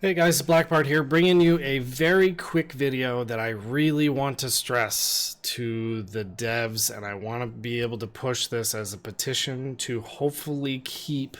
Hey guys, it's Blackbart here, bringing you a very quick video that I really want to stress to the devs, and I want to be able to push this as a petition to hopefully keep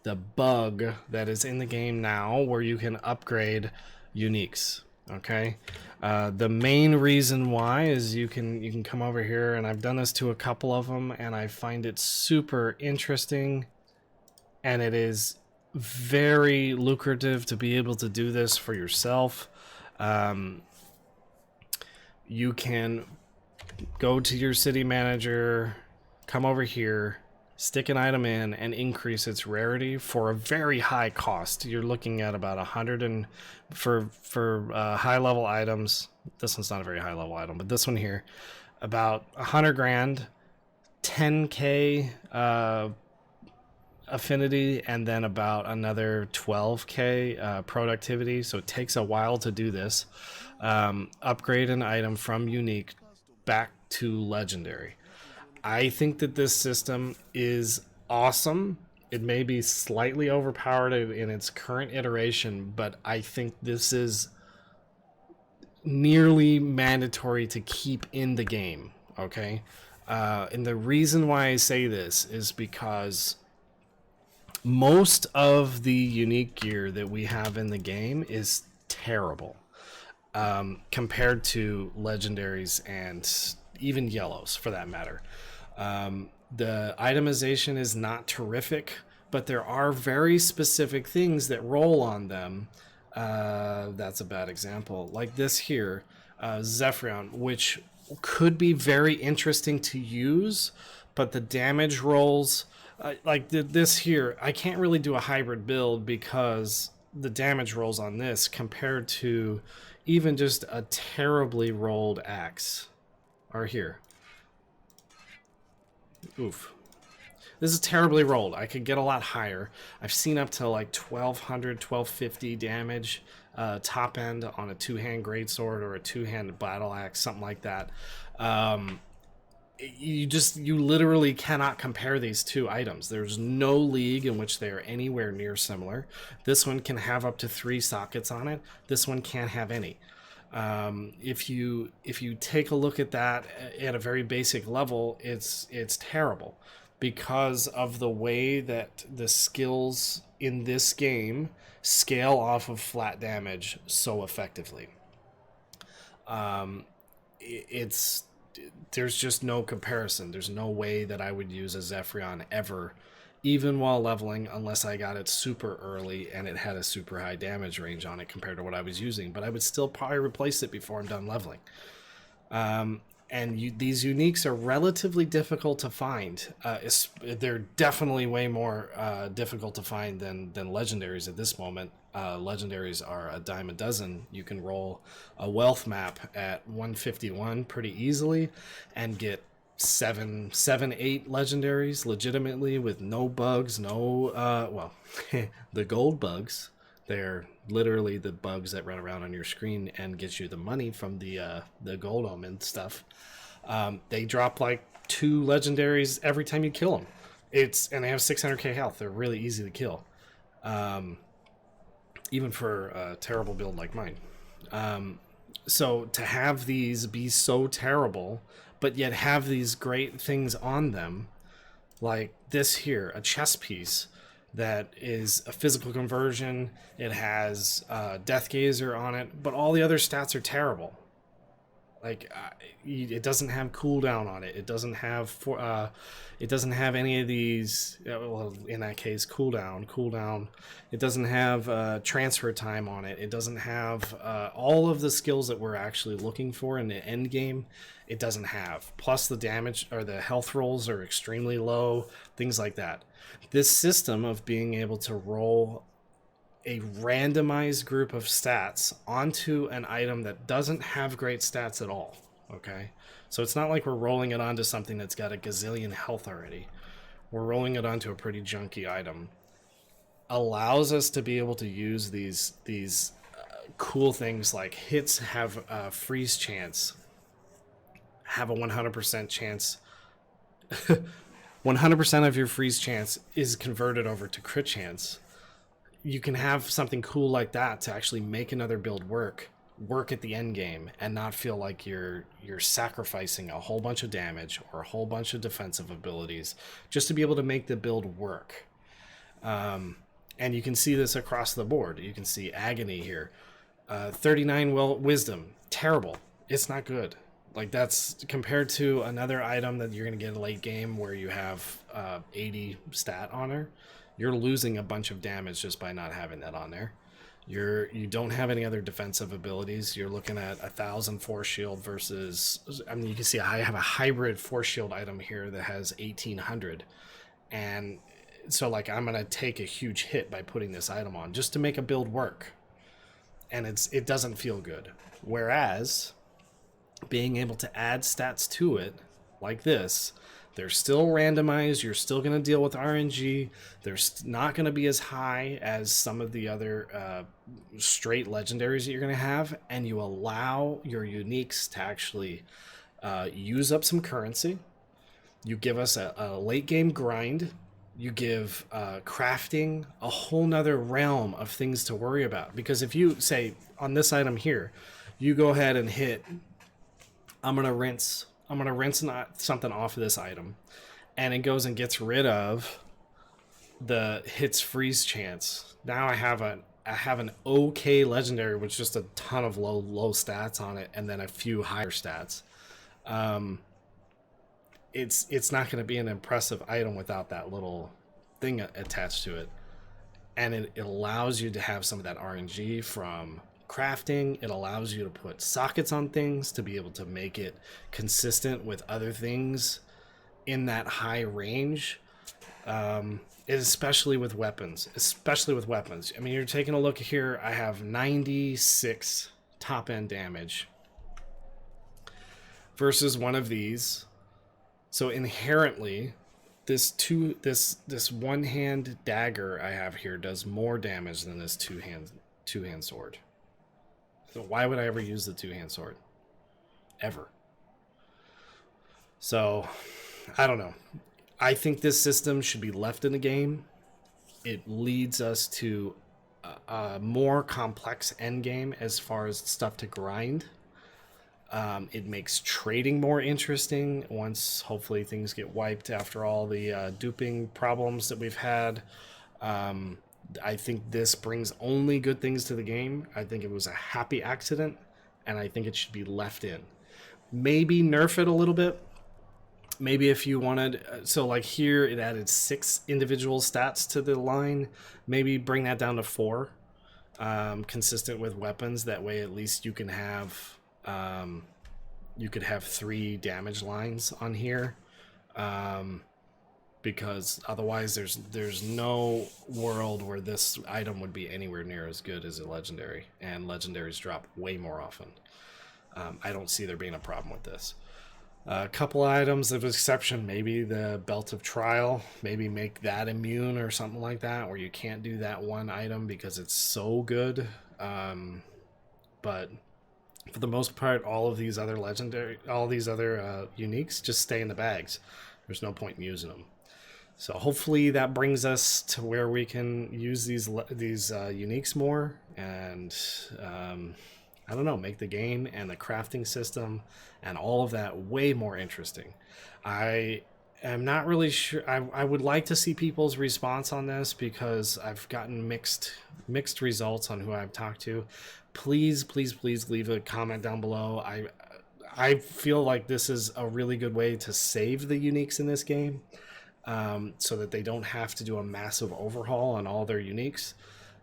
the bug that is in the game now where you can upgrade uniques. Okay, the main reason why is you can come over here, and I've done this to a couple of them, and I find it super interesting, and it is very lucrative to be able to do this for yourself. You can go to your city manager, come over here, stick an item in, and increase its rarity for a very high cost. You're looking at about 100 and for high level items. This one's not a very high level item, but this one here, about 100 grand, 10k affinity, and then about another 12k productivity. So it takes a while to do this. Upgrade an item from unique back to legendary. I think that this system is awesome. It may be slightly overpowered in its current iteration, but I think this is nearly mandatory to keep in the game. Okay, and the reason why I say this is because most of the unique gear that we have in the game is terrible compared to legendaries and even yellows for that matter. The itemization is not terrific, but there are very specific things that roll on them. That's a bad example. Like this here, Zephyrion, which could be very interesting to use, but the damage rolls... like this here, I can't really do a hybrid build because the damage rolls on this compared to even just a terribly rolled axe are here. Oof. This is terribly rolled. I could get a lot higher. I've seen up to like 1200, 1250 damage top end on a two-hand greatsword or a two-handed battle axe, something like that. You literally cannot compare these two items. There's no league in which they are anywhere near similar. This one can have up to 3 sockets on it. This one can't have any. If you take a look at that at a very basic level, it's terrible because of the way that the skills in this game scale off of flat damage so effectively. There's just no comparison. There's no way that I would use a Zephyrion ever, even while leveling, unless I got it super early and it had a super high damage range on it compared to what I was using. But I would still probably replace it before I'm done leveling. These uniques are relatively difficult to find. They're definitely way more difficult to find than legendaries at this moment. Legendaries are a dime a dozen. You can roll a wealth map at 151 pretty easily and get 7, 8 legendaries legitimately with no bugs, no the gold bugs. They're literally the bugs that run around on your screen and get you the money from the gold omen stuff. They drop like 2 legendaries every time you kill them. And they have 600k health. They're really easy to kill, even for a terrible build like mine. So to have these be so terrible, but yet have these great things on them, like this here, a chess piece that is a physical conversion. It has Death Gazer on it, but all the other stats are terrible. Like it doesn't have cooldown on it. It doesn't have any of these. Well, in that case, cooldown. It doesn't have transfer time on it. It doesn't have all of the skills that we're actually looking for in the end game. It doesn't have. Plus the damage or the health rolls are extremely low. Things like that. This system of being able to roll a randomized group of stats onto an item that doesn't have great stats at all. Okay, so it's not like we're rolling it onto something that's got a gazillion health already. We're rolling it onto a pretty junky item. Allows us to be able to use these cool things like hits have a freeze chance, have a 100% chance. 100% of your freeze chance is converted over to crit chance. you can have something cool like that to actually make another build work at the end game and not feel like you're sacrificing a whole bunch of damage or a whole bunch of defensive abilities just to be able to make the build work. And you can see this across the board. You can see agony here. 39 wisdom, terrible. It's not good. Like, that's compared to another item that you're going to get in late game where you have 80 stat on her. You're losing a bunch of damage just by not having that on there. You don't have any other defensive abilities. You're looking at 1,000 force shield versus, I mean, you can see I have a hybrid force shield item here that has 1,800, and so like I'm gonna take a huge hit by putting this item on just to make a build work, and it doesn't feel good. Whereas being able to add stats to it like this, they're still randomized. You're still going to deal with RNG. They're not going to be as high as some of the other straight legendaries that you're going to have, and you allow your uniques to actually use up some currency. You give us a late game grind. You give crafting a whole nother realm of things to worry about. Because if you say on this item here, you go ahead and hit, I'm gonna rinse something off of this item, and it goes and gets rid of the hits freeze chance. Now I have an okay legendary with just a ton of low stats on it, and then a few higher stats. It's not going to be an impressive item without that little thing attached to it, and it allows you to have some of that RNG from crafting. It allows you to put sockets on things to be able to make it consistent with other things in that high range, especially with weapons. I mean, you're taking a look here. I have 96 top end damage versus one of these. So inherently, this one hand dagger I have here does more damage than this two hand sword. So why would I ever use the two-hand sword? Ever. So, I don't know. I think this system should be left in the game. It leads us to a more complex end game as far as stuff to grind. It makes trading more interesting once, hopefully, things get wiped after all the duping problems that we've had. I think this brings only good things to the game. I think it was a happy accident, and I think it should be left in. Maybe nerf it a little bit. Maybe if you wanted, so like here it added 6 individual stats to the line. Maybe bring that down to 4, consistent with weapons. That way, at least you can have, you could have 3 damage lines on here. Because otherwise there's no world where this item would be anywhere near as good as a legendary, and legendaries drop way more often. I don't see there being a problem with this. A couple items of exception, maybe the Belt of Trial, maybe make that immune or something like that, where you can't do that one item because it's so good. But for the most part, all these other uniques just stay in the bags. There's no point in using them. So hopefully that brings us to where we can use these uniques more, and I don't know, make the game and the crafting system and all of that way more interesting. I am not really sure. I would like to see people's response on this, because I've gotten mixed results on who I've talked to. Please leave a comment down below. I feel like this is a really good way to save the uniques in this game. So that they don't have to do a massive overhaul on all their uniques.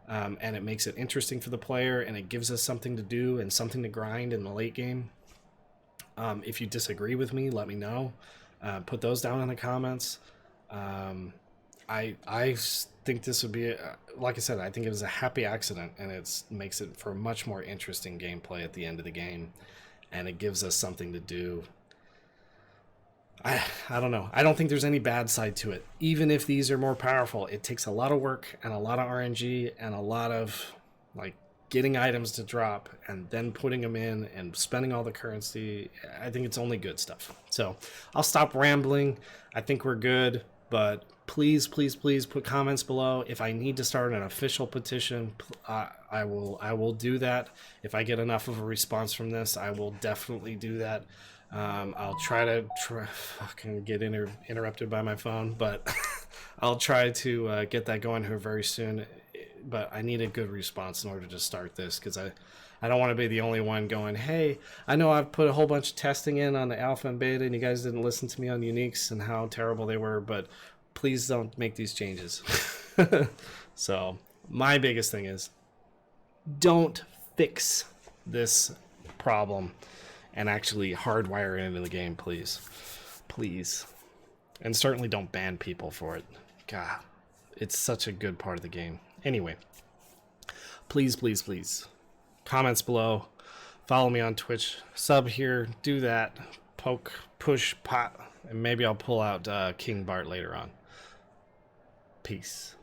And it makes it interesting for the player, and it gives us something to do and something to grind in the late game. If you disagree with me, let me know. Put those down in the comments. I think this would be, like I said, I think it was a happy accident, and it makes it for a much more interesting gameplay at the end of the game, and it gives us something to do. I don't know. I don't think there's any bad side to it. Even if these are more powerful, it takes a lot of work and a lot of RNG and a lot of like getting items to drop and then putting them in and spending all the currency. I think it's only good stuff. So I'll stop rambling. I think we're good, but please, please, please put comments below. If I need to start an official petition, I will do that. If I get enough of a response from this, I will definitely do that. I'll try fucking get interrupted by my phone, but I'll try to get that going here very soon. But I need a good response in order to start this, because I don't want to be the only one going, hey, I know I've put a whole bunch of testing in on the alpha and beta and you guys didn't listen to me on uniques and how terrible they were, but please don't make these changes. So my biggest thing is, don't fix this problem and actually hardwire it into the game, please. Please. And certainly don't ban people for it. God, it's such a good part of the game. Anyway, please, please, please. Comments below. Follow me on Twitch. Sub here. Do that. Poke, push, pot. And maybe I'll pull out King Bart later on. Peace.